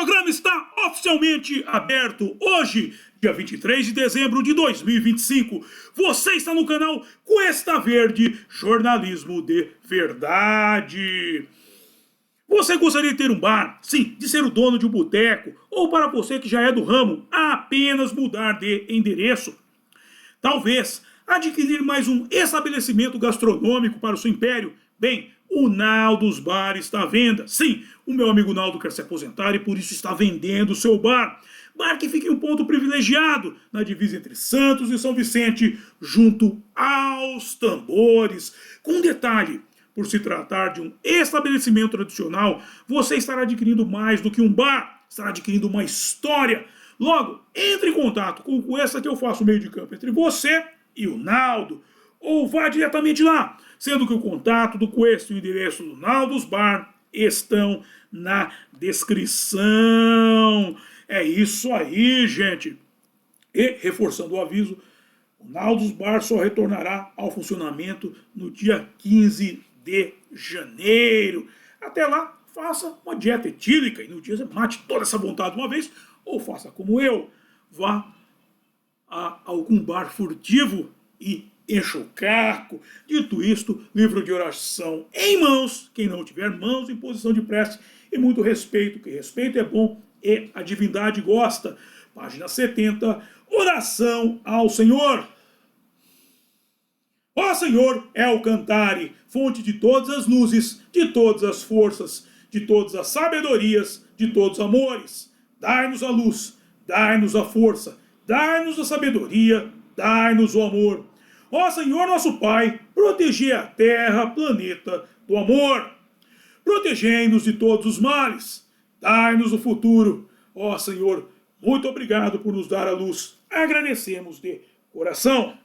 programa está oficialmente aberto hoje, dia 23 de dezembro de 2025. Você está no canal Cuesta Verde, jornalismo de verdade. Você gostaria de ter um bar? Sim, de ser o dono de um boteco? Ou para você que já é do ramo, apenas mudar de endereço? Talvez adquirir mais um estabelecimento gastronômico para o seu império? Bem, o Naldos Bar está à venda. Sim, o meu amigo Naldo quer se aposentar e por isso está vendendo o seu bar. Bar que fica em um ponto privilegiado, na divisa entre Santos e São Vicente, junto aos tambores. Com um detalhe, por se tratar de um estabelecimento tradicional, você estará adquirindo mais do que um bar, estará adquirindo uma história. Logo, entre em contato com o Cuesta que eu faço o meio de campo entre você e o Naldo, ou vá diretamente lá, sendo que o contato do Cuesta e o endereço do Naldos Bar estão na descrição. É isso aí, gente. E, reforçando o aviso, o Naldos Bar só retornará ao funcionamento no dia 15 de janeiro. Até lá, faça uma dieta etílica e no dia você mate toda essa vontade de uma vez, ou faça como eu, vá a algum bar furtivo e encha o caco. Dito isto, livro de oração em mãos, quem não tiver mãos em posição de prece, e muito respeito, que respeito é bom e a divindade gosta. Página 70, oração ao Senhor. Ó Senhor, El Cantare, fonte de todas as luzes, de todas as forças, de todas as sabedorias, de todos os amores. Dai-nos a luz, dai-nos a força, dai-nos a sabedoria, dai-nos o amor. Ó Senhor nosso Pai, protegei a terra, planeta do amor. Protegei-nos de todos os males. Dai-nos o futuro. Ó Senhor, muito obrigado por nos dar a luz. Agradecemos de coração.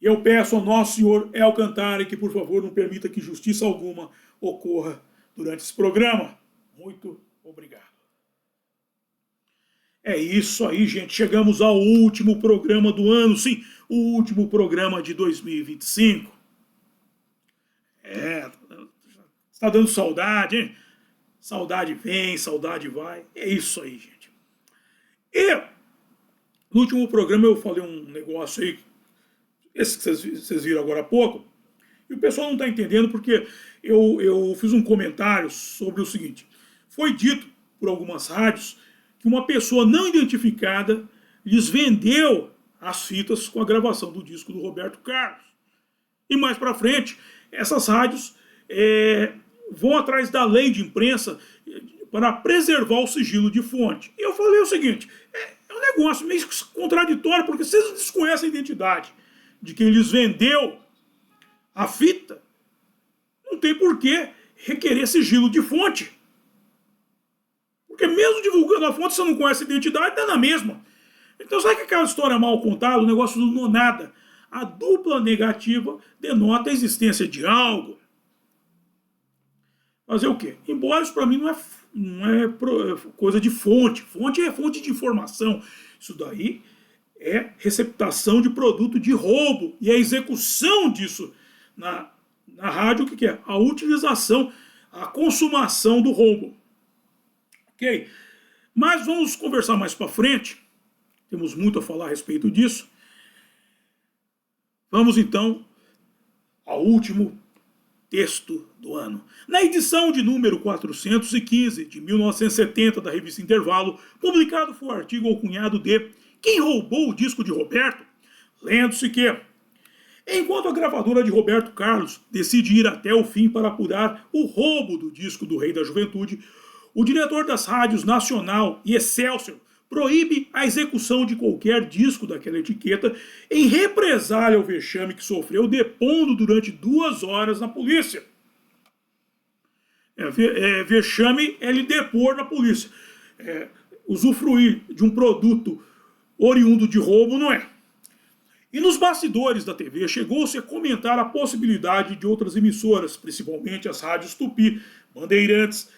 E eu peço ao nosso Senhor El Cantare que, por favor, não permita que justiça alguma ocorra durante esse programa. Muito obrigado. É isso aí, gente. Chegamos ao último programa do ano. Sim, o último programa de 2025. Está dando saudade, hein? Saudade vem, saudade vai. É isso aí, gente. E no último programa eu falei um negócio aí, esse que vocês viram agora há pouco, e o pessoal não está entendendo porque eu fiz um comentário sobre o seguinte. Foi dito por algumas rádios que uma pessoa não identificada lhes vendeu as fitas com a gravação do disco do Roberto Carlos. E mais para frente, essas rádios vão atrás da lei de imprensa para preservar o sigilo de fonte. E eu falei o seguinte, é um negócio meio contraditório, porque vocês desconhecem a identidade de quem lhes vendeu a fita, não tem por que requerer sigilo de fonte. Porque mesmo divulgando a fonte, você não conhece a identidade, dá na mesma. Então sabe que aquela história mal contada, o negócio do nonada? A dupla negativa denota a existência de algo. Fazer o quê? Embora isso para mim não é coisa de fonte. Fonte é fonte de informação. Isso daí é receptação de produto de roubo. E a execução disso na rádio, o que é? A utilização, a consumação do roubo. Ok? Mas vamos conversar mais para frente. Temos muito a falar a respeito disso. Vamos então ao último texto do ano. Na edição de número 415 de 1970 da revista Intervalo, publicado foi o artigo alcunhado de Quem roubou o disco de Roberto? Lendo-se que, enquanto a gravadora de Roberto Carlos decide ir até o fim para apurar o roubo do disco do Rei da Juventude, o diretor das rádios Nacional e Excelsior proíbe a execução de qualquer disco daquela etiqueta em represália ao vexame que sofreu depondo durante 2 horas na polícia. Vexame é ele depor na polícia. Usufruir de um produto oriundo de roubo não é. E nos bastidores da TV chegou-se a comentar a possibilidade de outras emissoras, principalmente as rádios Tupi, Bandeirantes,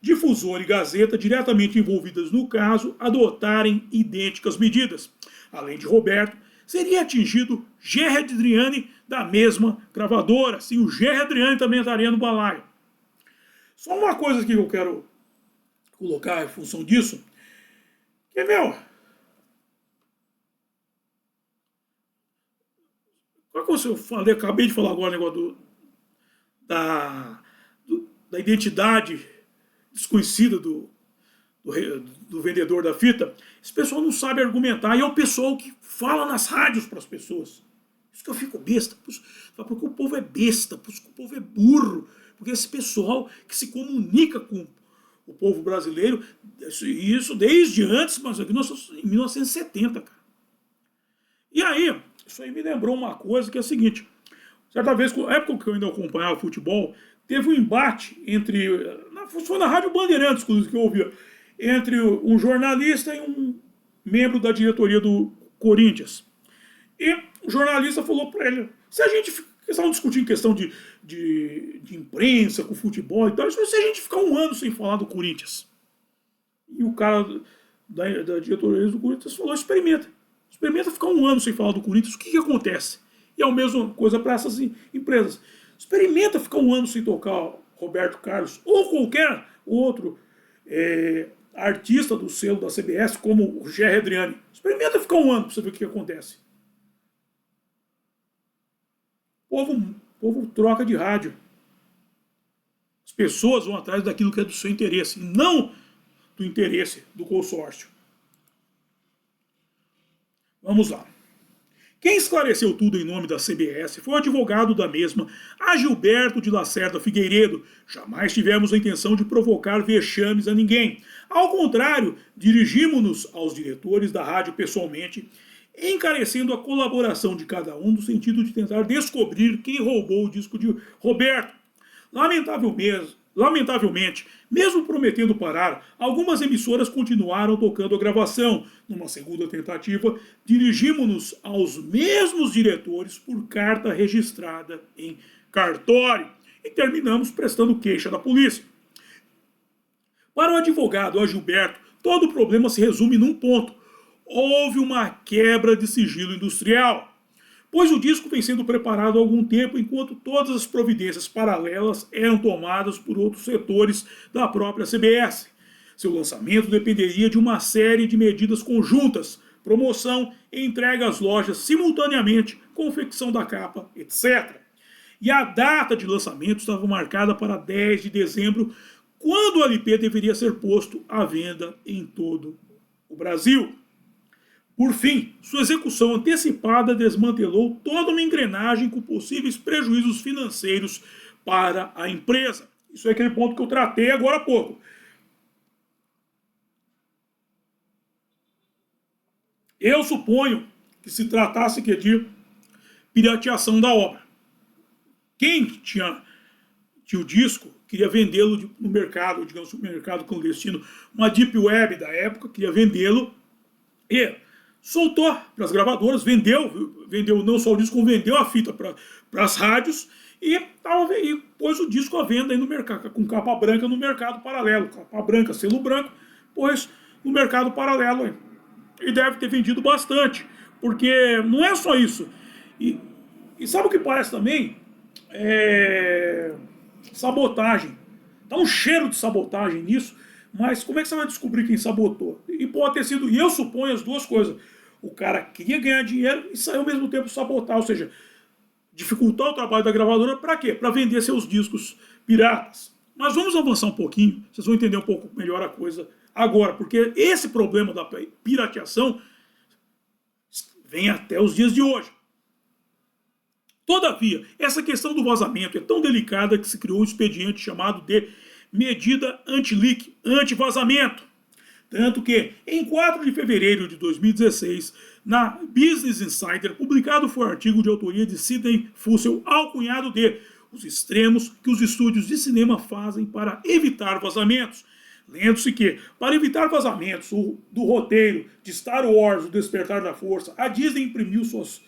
Difusora e Gazeta, diretamente envolvidas no caso, adotarem idênticas medidas. Além de Roberto, seria atingido Gerry Adriani da mesma gravadora. Sim, o Gerry Adriani também estaria no balaio. Só uma coisa aqui que eu quero colocar em função disso, que é, qual que eu falei, acabei de falar agora o negócio da, da identidade desconhecida do vendedor da fita. Esse pessoal não sabe argumentar, e é o pessoal que fala nas rádios para as pessoas. Isso que eu fico besta, porque o povo é besta, porque o povo é burro, porque esse pessoal que se comunica com o povo brasileiro, isso desde antes, mas em 1970, cara. E aí, isso aí me lembrou uma coisa que é a seguinte, certa vez, na época que eu ainda acompanhava futebol, teve um embate entre, foi na Rádio Bandeirantes que eu ouvia, entre um jornalista e um membro da diretoria do Corinthians. E o jornalista falou para ele, se a gente, eles estavam discutindo questão de imprensa com futebol e tal, se a gente ficar um ano sem falar do Corinthians. E o cara da diretoria do Corinthians falou, experimenta ficar um ano sem falar do Corinthians, o que acontece? E é a mesma coisa para essas empresas. Experimenta ficar um ano sem tocar Roberto Carlos ou qualquer outro artista do selo da CBS, como o Gerry Adriani. Experimenta ficar um ano para você ver o que acontece. O povo troca de rádio. As pessoas vão atrás daquilo que é do seu interesse, não do interesse do consórcio. Vamos lá. Quem esclareceu tudo em nome da CBS foi o advogado da mesma, Agilberto de Lacerda Figueiredo. Jamais tivemos a intenção de provocar vexames a ninguém. Ao contrário, dirigimos-nos aos diretores da rádio pessoalmente, encarecendo a colaboração de cada um no sentido de tentar descobrir quem roubou o disco de Roberto. Lamentavelmente, mesmo prometendo parar, algumas emissoras continuaram tocando a gravação. Numa segunda tentativa, dirigimos-nos aos mesmos diretores por carta registrada em cartório e terminamos prestando queixa da polícia. Para o advogado Agilberto, todo o problema se resume num ponto. Houve uma quebra de sigilo industrial, pois o disco vem sendo preparado há algum tempo enquanto todas as providências paralelas eram tomadas por outros setores da própria CBS. Seu lançamento dependeria de uma série de medidas conjuntas, promoção e entrega às lojas simultaneamente, confecção da capa, etc. E a data de lançamento estava marcada para 10 de dezembro, quando o LP deveria ser posto à venda em todo o Brasil. Por fim, sua execução antecipada desmantelou toda uma engrenagem com possíveis prejuízos financeiros para a empresa. Isso é aquele ponto que eu tratei agora há pouco. Eu suponho que se tratasse de pirateação da obra. Quem tinha o disco queria vendê-lo no mercado, digamos, no mercado clandestino, uma deep web da época, queria vendê-lo e soltou para as gravadoras, vendeu não só o disco, como vendeu a fita para as rádios e pôs o disco à venda aí no mercado, com capa branca no mercado paralelo, capa branca, selo branco, pôs no mercado paralelo aí. E deve ter vendido bastante, porque não é só isso. E sabe o que parece também? Sabotagem. Dá um cheiro de sabotagem nisso, mas como é que você vai descobrir quem sabotou? E pode ter sido, e eu suponho as duas coisas. O cara queria ganhar dinheiro e saiu ao mesmo tempo sabotar, ou seja, dificultar o trabalho da gravadora para quê? Para vender seus discos piratas. Mas vamos avançar um pouquinho, vocês vão entender um pouco melhor a coisa agora, porque esse problema da pirateação vem até os dias de hoje. Todavia, essa questão do vazamento é tão delicada que se criou um expediente chamado de medida anti-leak, anti-vazamento. Tanto que, em 4 de fevereiro de 2016, na Business Insider, publicado foi um artigo de autoria de Sidney Fussell, alcunhado de os extremos que os estúdios de cinema fazem para evitar vazamentos. Lendo-se que, para evitar vazamentos do roteiro de Star Wars, O Despertar da Força, a Disney imprimiu suas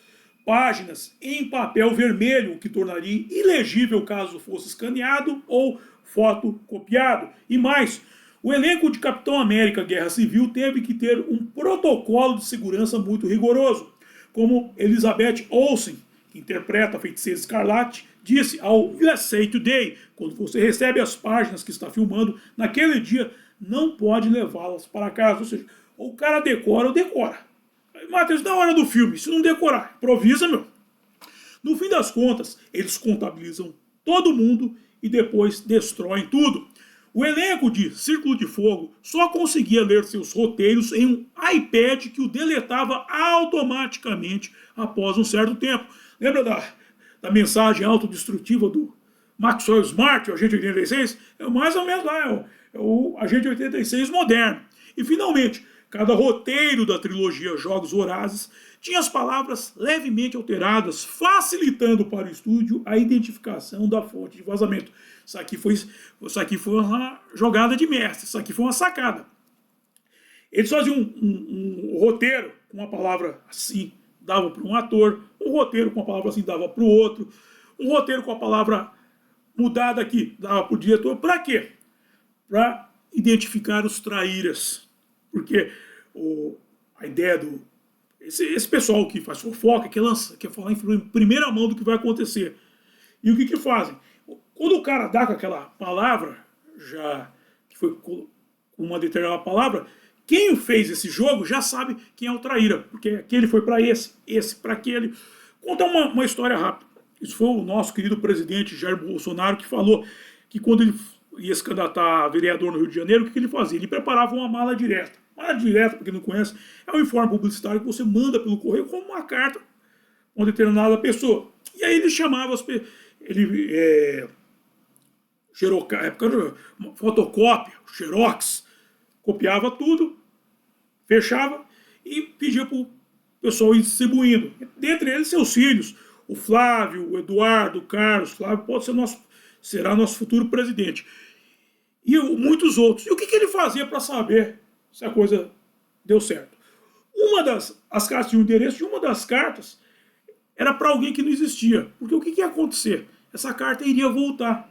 páginas em papel vermelho, o que tornaria ilegível caso fosse escaneado ou fotocopiado. E mais, o elenco de Capitão América Guerra Civil teve que ter um protocolo de segurança muito rigoroso, como Elizabeth Olsen, que interpreta a Feiticeira Escarlate, disse ao USA Today: quando você recebe as páginas que está filmando, naquele dia não pode levá-las para casa. Ou seja, ou o cara decora ou decora. Matheus, na hora do filme, se não decorar, improvisa, meu. No fim das contas, eles contabilizam todo mundo e depois destroem tudo. O elenco de Círculo de Fogo só conseguia ler seus roteiros em um iPad que o deletava automaticamente após um certo tempo. Lembra da mensagem autodestrutiva do Maxwell Smart, o Agente 86? É mais ou menos lá, é o Agente 86 moderno. E finalmente, cada roteiro da trilogia Jogos Vorazes tinha as palavras levemente alteradas, facilitando para o estúdio a identificação da fonte de vazamento. Isso aqui foi uma jogada de mestre, isso aqui foi uma sacada. Eles faziam um roteiro com uma palavra assim, dava para um ator, um roteiro com uma palavra assim, dava para o outro, um roteiro com a palavra mudada aqui, dava para o diretor. Para quê? Para identificar os traíras. Porque a ideia do... Esse pessoal que faz fofoca, quer falar em primeira mão do que vai acontecer. E o que fazem? Quando o cara dá com aquela palavra, já que foi com uma determinada palavra, quem fez esse jogo já sabe quem é o traíra. Porque aquele foi para esse para aquele. Contar uma história rápida. Isso foi o nosso querido presidente Jair Bolsonaro que falou que quando ele ia se candidatar a vereador no Rio de Janeiro, o que ele fazia? Ele preparava uma mala direta. Mala direta, para quem não conhece, é um informe publicitário que você manda pelo correio como uma carta a uma determinada pessoa. E aí ele chamava as pessoas. Ele época fotocópia, xerox, copiava tudo, fechava e pedia para o pessoal ir distribuindo. Dentre eles, seus filhos, o Flávio, o Eduardo, o Carlos. Flávio será nosso futuro presidente. E muitos outros. E o que ele fazia para saber se a coisa deu certo? As cartas tinham endereço de uma das cartas era para alguém que não existia. Porque o que ia acontecer? Essa carta iria voltar.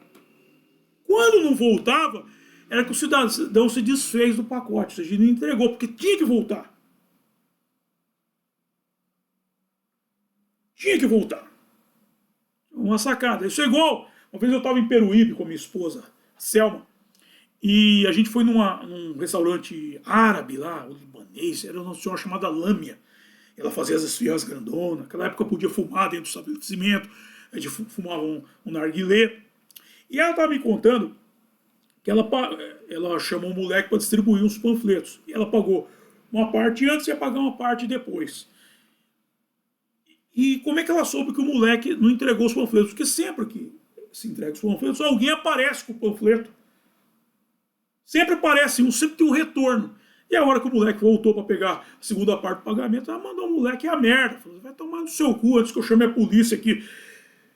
Quando não voltava, era que o cidadão se desfez do pacote, ou seja, ele não entregou, porque tinha que voltar. Tinha que voltar. Uma sacada. Isso é igual. Uma vez eu estava em Peruíbe com a minha esposa, a Selma, e a gente foi num restaurante árabe lá, o libanês, era uma senhora chamada Lâmia. Ela fazia as esfirras grandonas, naquela época podia fumar dentro do estabelecimento, a gente fumava um narguilé. E ela estava me contando que ela chamou um moleque para distribuir uns panfletos. E ela pagou uma parte antes e ia pagar uma parte depois. E como é que ela soube que o moleque não entregou os panfletos? Porque sempre que se entrega os panfletos, alguém aparece com o panfleto. Sempre aparece sempre tem um retorno. E a hora que o moleque voltou para pegar a segunda parte do pagamento, ela mandou o moleque a merda. Falou, vai tomar no seu cu antes que eu chame a polícia aqui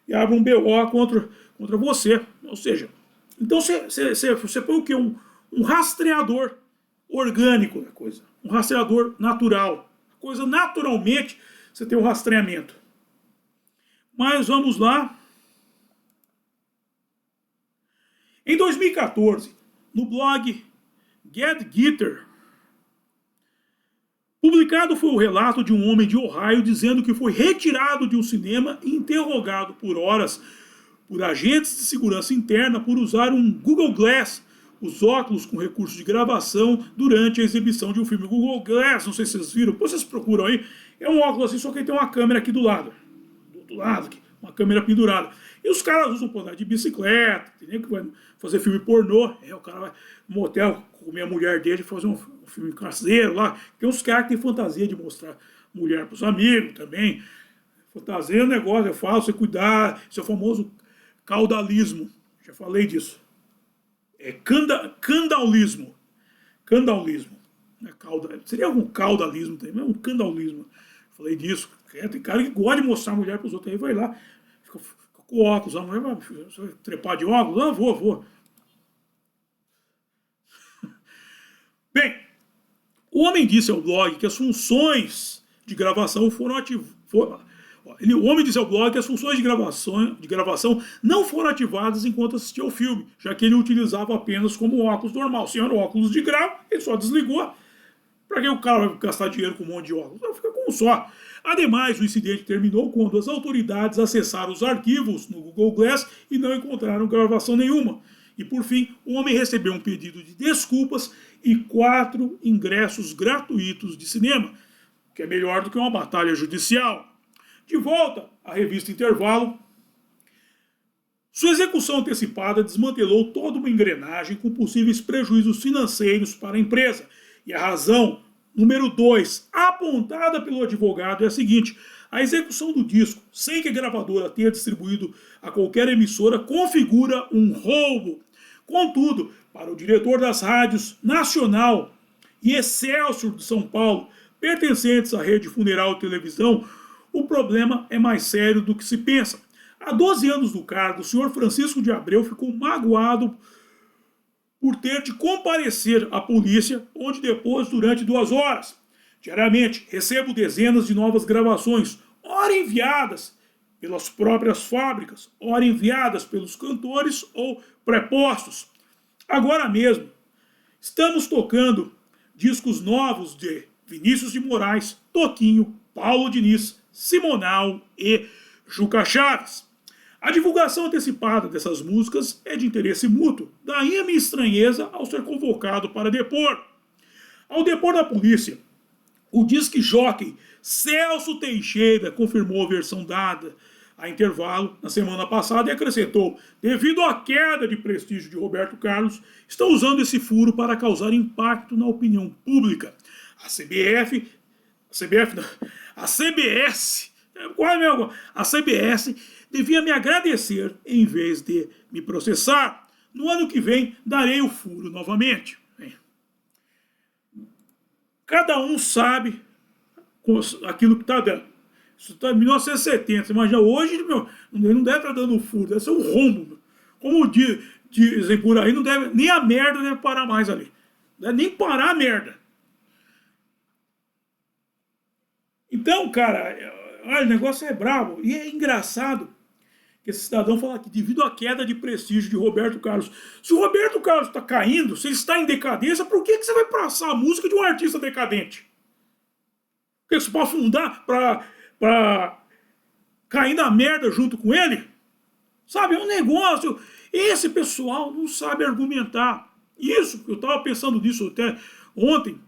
e abra um BO contra você. Ou seja, então você põe o quê? Um rastreador orgânico da coisa. Um rastreador natural. A coisa naturalmente você tem um rastreamento. Mas vamos lá. Em 2014, no blog Get Getter, publicado foi o relato de um homem de Ohio dizendo que foi retirado de um cinema e interrogado por horas por agentes de segurança interna por usar um Google Glass, os óculos com recurso de gravação durante a exibição de um filme. Google Glass, não sei se vocês viram, depois vocês procuram aí, é um óculos assim, só que ele tem uma câmera aqui do lado. Do outro lado aqui, uma câmera pendurada. E os caras usam para andar de bicicleta, tem que vai fazer filme pornô, o cara vai no motel comer a mulher dele e fazer um filme caseiro lá. Tem uns caras que tem fantasia de mostrar mulher para os amigos também. Fantasia é um negócio, eu falo, você cuidar, esse é o famoso caudalismo. Já falei disso. É candaulismo. Candaulismo. Seria algum caudalismo também, mas é um candaulismo. Falei disso. Tem cara que gosta de mostrar a mulher para os outros. Aí vai lá, fica com óculos. A mulher vai trepar de óculos. Ah, vou. Bem, o homem disse ao blog que as funções de gravação foram ativadas. O homem disse ao blog que as funções de gravação não foram ativadas enquanto assistia ao filme, já que ele utilizava apenas como óculos normal. Se era óculos de grau, ele só desligou. Para que o cara vai gastar dinheiro com um monte de óculos? Não, fica com Um só. Ademais, o incidente terminou quando as autoridades acessaram os arquivos no Google Glass e não encontraram gravação nenhuma. E por fim, o homem recebeu um pedido de desculpas e 4 ingressos gratuitos de cinema, que é melhor do que uma batalha judicial. De volta à revista Intervalo, sua execução antecipada desmantelou toda uma engrenagem com possíveis prejuízos financeiros para a empresa. E a razão número 2, apontada pelo advogado, é a seguinte: a execução do disco, sem que a gravadora tenha distribuído a qualquer emissora, configura um roubo. Contudo, para o diretor das rádios Nacional e Excelsior de São Paulo, pertencentes à rede Funeral e Televisão, o problema é mais sério do que se pensa. Há 12 anos do cargo, o senhor Francisco de Abreu ficou magoado por ter de comparecer à polícia, onde depôs durante 2 horas. Diariamente, recebo dezenas de novas gravações, ora enviadas pelas próprias fábricas, ora enviadas pelos cantores ou prepostos. Agora mesmo, estamos tocando discos novos de Vinícius de Moraes, Toquinho, Paulo Diniz, Simonal e Juca Chaves. A divulgação antecipada dessas músicas é de interesse mútuo, daí a minha estranheza ao ser convocado para depor. Ao depor da polícia, o disc jockey Celso Teixeira confirmou a versão dada a Intervalo na semana passada e acrescentou: devido à queda de prestígio de Roberto Carlos, estão usando esse furo para causar impacto na opinião pública. A CBS devia me agradecer em vez de me processar. No ano que vem, darei o furo novamente. Cada um sabe aquilo que está dando. Isso está em 1970. Imagina, hoje meu, não deve estar dando furo, deve ser um rombo. Meu. Como dizem por aí, não deve, nem a merda deve parar mais ali. Não deve nem parar a merda. Então, cara, o negócio é bravo. E é engraçado que esse cidadão fala que devido à queda de prestígio de Roberto Carlos. Se o Roberto Carlos está caindo, se ele está em decadência, por que você vai passar a música de um artista decadente? Porque você pode afundar para cair na merda junto com ele? Sabe, é um negócio. Esse pessoal não sabe argumentar. Isso, eu estava pensando nisso até ontem.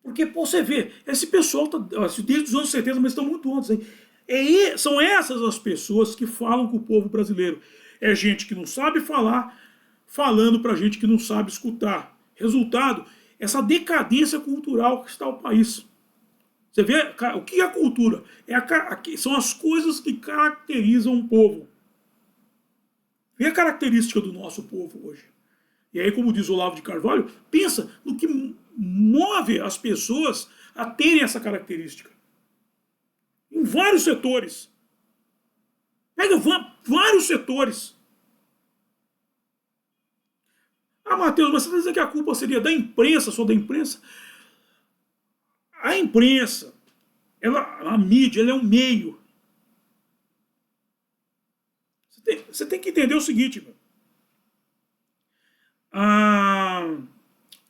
Porque, pô, você vê, esse pessoal tá desde os anos 70, mas estão muito antes aí. São essas as pessoas que falam com o povo brasileiro. É gente que não sabe falar, falando pra gente que não sabe escutar. Resultado, essa decadência cultural que está o país. Você vê, o que é a cultura? São as coisas que caracterizam um povo. Vê a característica do nosso povo hoje. E aí, como diz Olavo de Carvalho, pensa no que move as pessoas a terem essa característica. Em vários setores. Pega vários setores. Ah, Matheus, mas você está dizendo que a culpa seria da imprensa, só da imprensa? A imprensa, a mídia, ela é um meio. Você tem que entender o seguinte, meu.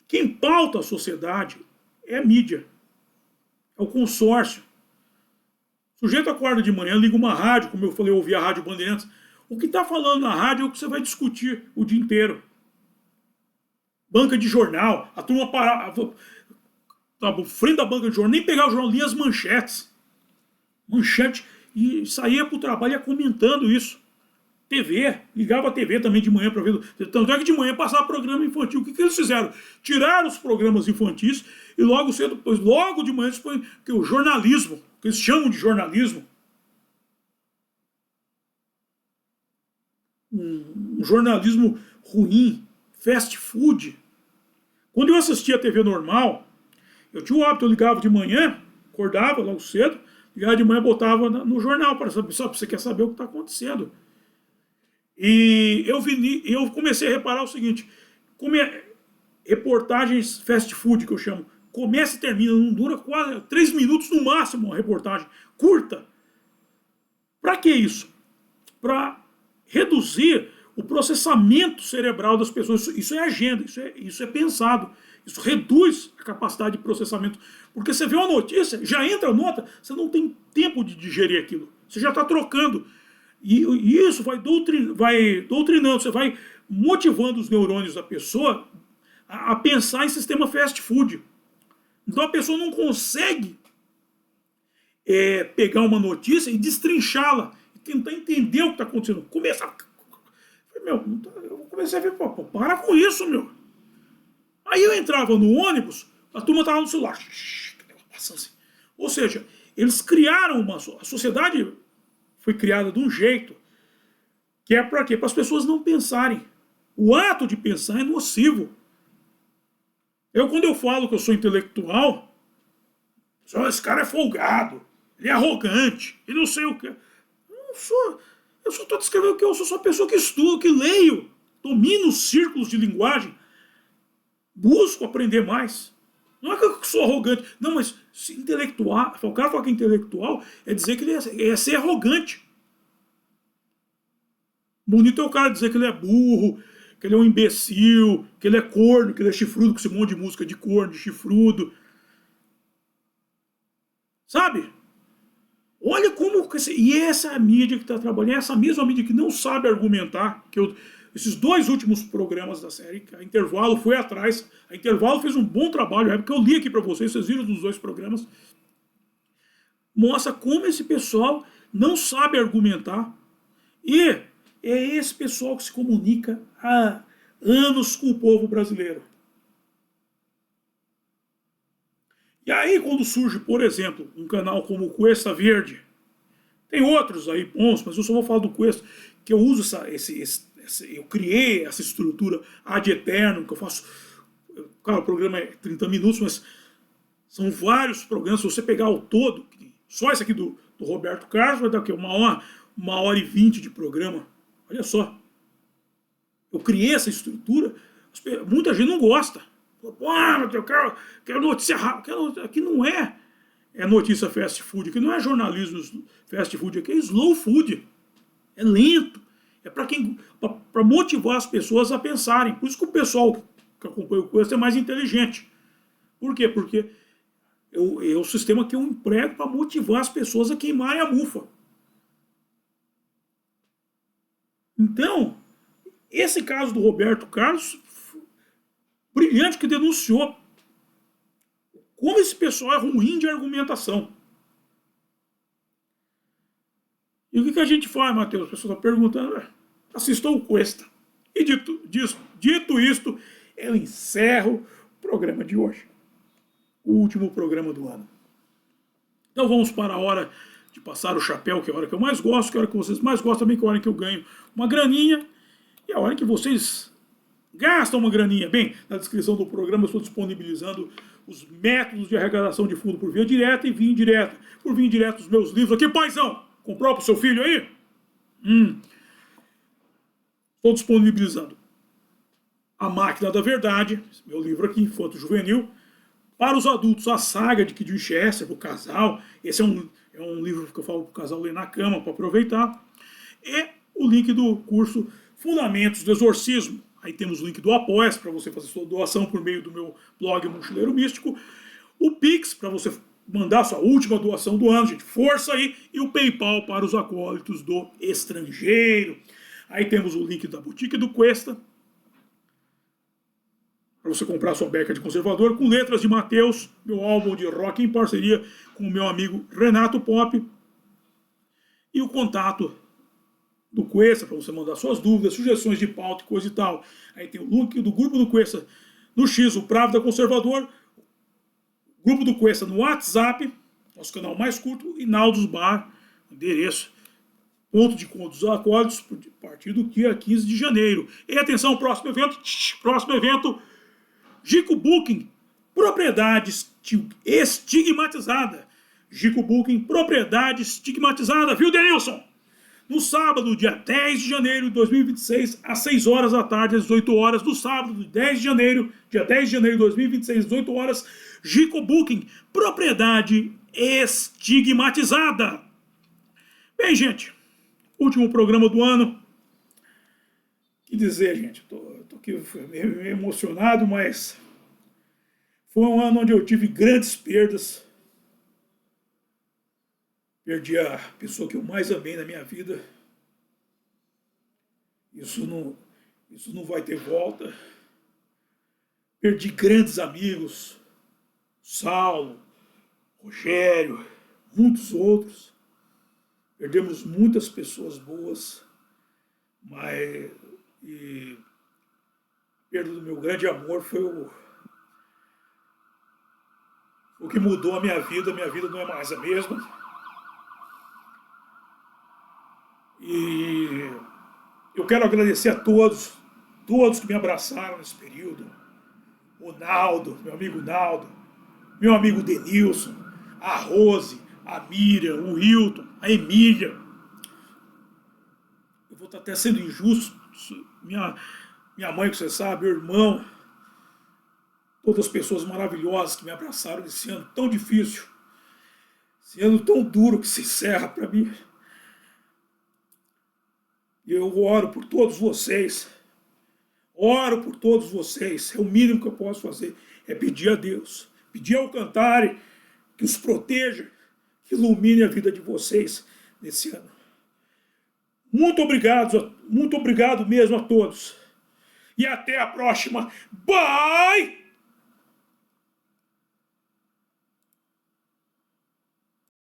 Quem pauta a sociedade é a mídia, é o consórcio. O sujeito acorda de manhã, liga uma rádio, como eu falei, eu ouvi a Rádio Bandeirantes. O que está falando na rádio é o que você vai discutir o dia inteiro. Banca de jornal, a turma parava na frente da banca de jornal, nem pegar o jornal, lia as manchetes. Manchete, e saía para o trabalho ia comentando isso. TV, ligava a TV também de manhã para ver. Tanto é que de manhã passava programa infantil. O que eles fizeram? Tiraram os programas infantis e logo cedo, depois, logo de manhã, eles põem que o jornalismo, que eles chamam de jornalismo. Um jornalismo ruim, fast food. Quando eu assistia a TV normal, eu tinha o hábito, eu ligava de manhã, acordava logo cedo, ligava de manhã, botava no jornal para saber, só você quer saber o que está acontecendo. E eu comecei a reparar o seguinte, reportagens fast food que eu chamo, começa e termina, não dura quase 3 minutos no máximo uma reportagem curta. Para que isso? Para reduzir o processamento cerebral das pessoas. Isso é agenda, isso é pensado. Isso reduz a capacidade de processamento. Porque você vê uma notícia, já entra a nota, você não tem tempo de digerir aquilo. Você já está trocando. E isso vai doutrinando, você vai motivando os neurônios da pessoa a pensar em sistema fast food. Então a pessoa não consegue pegar uma notícia e destrinchá-la, e tentar entender o que está acontecendo. Eu comecei a ver, pô, para com isso, meu. Aí eu entrava no ônibus, a turma estava no celular. Assim. Ou seja, eles criaram a sociedade foi criada de um jeito que é para quê? Para as pessoas não pensarem. O ato de pensar é nocivo. Quando eu falo que eu sou intelectual, esse cara é folgado, ele é arrogante, e não sei o que. Eu só estou descrevendo que eu sou só uma pessoa que estudo, que leio, domino os círculos de linguagem, busco aprender mais. Não é que eu sou arrogante, não, mas intelectual, o cara fala que é intelectual é dizer que ele é ser arrogante. Bonito é o cara dizer que ele é burro, que ele é um imbecil, que ele é corno, que ele é chifrudo, com esse monte de música de corno, de chifrudo. Sabe? Olha como... E essa mídia que está trabalhando, essa mesma mídia que não sabe argumentar, esses dois últimos programas da série, a Intervalo foi atrás, a Intervalo fez um bom trabalho, é porque eu li aqui para vocês viram nos dois programas, mostra como esse pessoal não sabe argumentar, e é esse pessoal que se comunica há anos com o povo brasileiro. E aí quando surge, por exemplo, um canal como o Cuesta Verde, tem outros aí bons, mas eu só vou falar do Cuesta, que eu uso eu criei essa estrutura ad eternum, que eu faço... Cara, o programa é 30 minutos, mas são vários programas. Se você pegar o todo, só esse aqui do Roberto Carlos, vai dar o quê? 1h20 de programa. Olha só. Eu criei essa estrutura, muita gente não gosta. Eu quero notícia rápida. Aqui não é notícia fast food, aqui não é jornalismo fast food, aqui é slow food. É lento. É para motivar as pessoas a pensarem. Por isso que o pessoal que acompanha o Cuesta é mais inteligente. Por quê? Porque é o sistema que eu emprego para motivar as pessoas a queimarem a mufa. Então, esse caso do Roberto Carlos, brilhante, que denunciou como esse pessoal é ruim de argumentação. E o que a gente faz, Matheus? A pessoa está perguntando, assistam o Cuesta. E dito isto, eu encerro o programa de hoje. O último programa do ano. Então vamos para a hora de passar o chapéu, que é a hora que eu mais gosto, que é a hora que vocês mais gostam também, que é a hora que eu ganho uma graninha, e a hora que vocês gastam uma graninha. Bem, na descrição do programa eu estou disponibilizando os métodos de arrecadação de fundo por via direta e via indireta. Por via indireta, os meus livros aqui, paizão, comprou para o seu filho aí? Estou disponibilizando A Máquina da Verdade, meu livro aqui, Infanto Juvenil. Para os adultos, a saga de Kid Winchester, para o casal. Esse é um livro que eu falo para o casal ler na cama, para aproveitar. E o link do curso Fundamentos do Exorcismo. Aí temos o link do Apoia-se, para você fazer sua doação por meio do meu blog Mochileiro Místico. O Pix, para você mandar sua última doação do ano, gente. Força aí. E o PayPal para os acólitos do estrangeiro. Aí temos o link da Boutique do Cuesta, para você comprar sua beca de conservador, com letras de Mateus, meu álbum de rock em parceria com o meu amigo Renato Pop. E o contato do Cuesta, para você mandar suas dúvidas, sugestões de pauta e coisa e tal. Aí tem o link do grupo do Cuesta no X, o Pravda Conservador. Grupo do Cuesta no WhatsApp, nosso canal mais curto, e Naldos Bar, endereço, ponto de encontro dos acólitos, a partir do dia 15 de janeiro. E atenção, próximo evento, Gico Booking, propriedade estigmatizada. Gico Booking, propriedade estigmatizada, viu, Denilson? No sábado, dia 10 de janeiro de 2026, às 6 horas da tarde, às 18 horas, no sábado, dia 10 de janeiro de 2026, às 18 horas, Gico Booking, propriedade estigmatizada. Bem, gente, último programa do ano. Que dizer, gente, tô aqui meio emocionado, mas Foi um ano onde eu tive grandes perdas. Perdi a pessoa que eu mais amei na minha vida. Isso não vai ter volta. Perdi grandes amigos. Saulo, Rogério, muitos outros. Perdemos muitas pessoas boas. Mas a perda do meu grande amor foi o que mudou a minha vida. Minha vida não é mais a mesma. E eu quero agradecer a todos que me abraçaram nesse período. O Naldo, meu amigo Naldo, meu amigo Denilson, a Rose, a Miriam, o Hilton, a Emília. Eu vou estar até sendo injusto. Minha mãe, que você sabe, meu irmão, todas as pessoas maravilhosas que me abraçaram nesse ano tão difícil, esse ano tão duro que se encerra para mim. E eu oro por todos vocês. Oro por todos vocês. É o mínimo que eu posso fazer. É pedir a Deus. Pedir ao Cantare que os proteja, que ilumine a vida de vocês nesse ano. Muito obrigado mesmo a todos. E até a próxima. Bye!